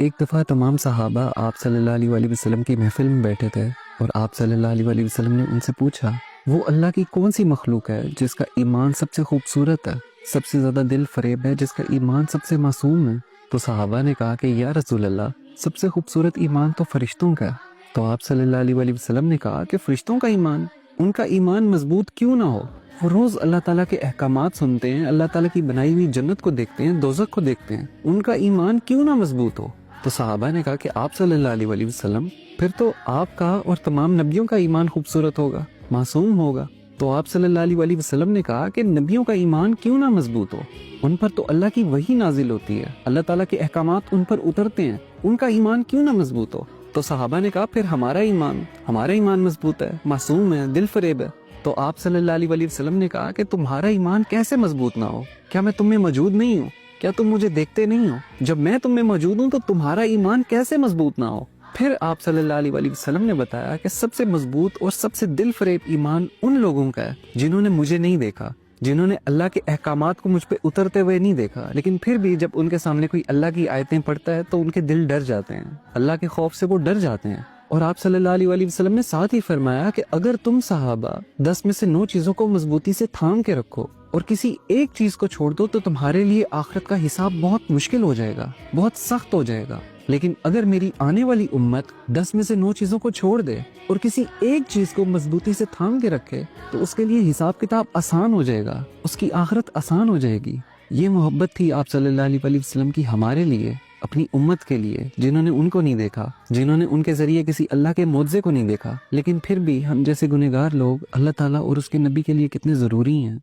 ایک دفعہ تمام صحابہ آپ صلی اللہ علیہ وآلہ وسلم کی محفل میں بیٹھے تھے اور آپ صلی اللہ علیہ وآلہ وسلم نے ان سے پوچھا وہ اللہ کی کون سی مخلوق ہے جس کا ایمان سب سے خوبصورت ہے، سب سے زیادہ دل فریب ہے، جس کا ایمان سب سے معصوم ہے؟ تو صحابہ نے کہا کہ یا رسول اللہ، سب سے خوبصورت ایمان تو فرشتوں کا ہے۔ تو آپ صلی اللہ علیہ وآلہ وسلم نے کہا کہ فرشتوں کا ایمان، ان کا ایمان مضبوط کیوں نہ ہو؟ وہ روز اللہ تعالیٰ کے احکامات سنتے ہیں، اللہ تعالیٰ کی بنائی ہوئی جنت کو دیکھتے ہیں، دوزخ کو دیکھتے ہیں، ان کا ایمان کیوں نہ مضبوط ہو؟ تو صحابہ نے کہا کہ آپ صلی اللہ علیہ وآلہ وسلم، پھر تو آپ کا اور تمام نبیوں کا ایمان خوبصورت ہوگا، معصوم ہوگا۔ تو آپ صلی اللہ علیہ وآلہ وسلم نے کہا کہ نبیوں کا ایمان کیوں نہ مضبوط ہو؟ ان پر تو اللہ کی وحی نازل ہوتی ہے، اللہ تعالیٰ کے احکامات ان پر اترتے ہیں، ان کا ایمان کیوں نہ مضبوط ہو؟ تو صحابہ نے کہا پھر ہمارا ایمان مضبوط ہے، معصوم ہے، دل فریب ہے۔ تو آپ صلی اللہ علیہ وآلہ وسلم نے کہا کہ تمہارا ایمان کیسے مضبوط نہ ہو؟ کیا میں تم میں موجود نہیں ہوں؟ کیا تم مجھے دیکھتے نہیں ہو؟ جب میں تم میں موجود ہوں تو تمہارا ایمان کیسے مضبوط نہ ہو؟ پھر آپ صلی اللہ علیہ وآلہ وسلم نے بتایا کہ سب سے مضبوط اور سب سے دل فریب ایمان ان لوگوں کا ہے جنہوں نے مجھے نہیں دیکھا، جنہوں نے اللہ کے احکامات کو مجھ پہ اترتے ہوئے نہیں دیکھا، لیکن پھر بھی جب ان کے سامنے کوئی اللہ کی آیتیں پڑھتا ہے تو ان کے دل ڈر جاتے ہیں، اللہ کے خوف سے وہ ڈر جاتے ہیں۔ اور آپ صلی اللہ علیہ وآلہ وسلم نے ساتھ ہی فرمایا کہ اگر تم صحابہ 10 میں سے 9 چیزوں کو مضبوطی سے تھام کے رکھو اور کسی ایک چیز کو چھوڑ دو تو تمہارے لیے آخرت کا حساب بہت مشکل ہو جائے گا، بہت سخت ہو جائے گا۔ لیکن اگر میری آنے والی امت 10 میں سے 9 چیزوں کو چھوڑ دے اور کسی ایک چیز کو مضبوطی سے تھام کے رکھے تو اس کے لیے حساب کتاب آسان ہو جائے گا، اس کی آخرت آسان ہو جائے گی۔ یہ محبت تھی آپ صلی اللہ علیہ وآلہ وسلم کی ہمارے لیے، اپنی امت کے لیے، جنہوں نے ان کو نہیں دیکھا، جنہوں نے ان کے ذریعے کسی اللہ کے معجزے کو نہیں دیکھا، لیکن پھر بھی ہم جیسے گنہگار لوگ اللہ تعالیٰ اور اس کے نبی کے لیے کتنے ضروری ہیں۔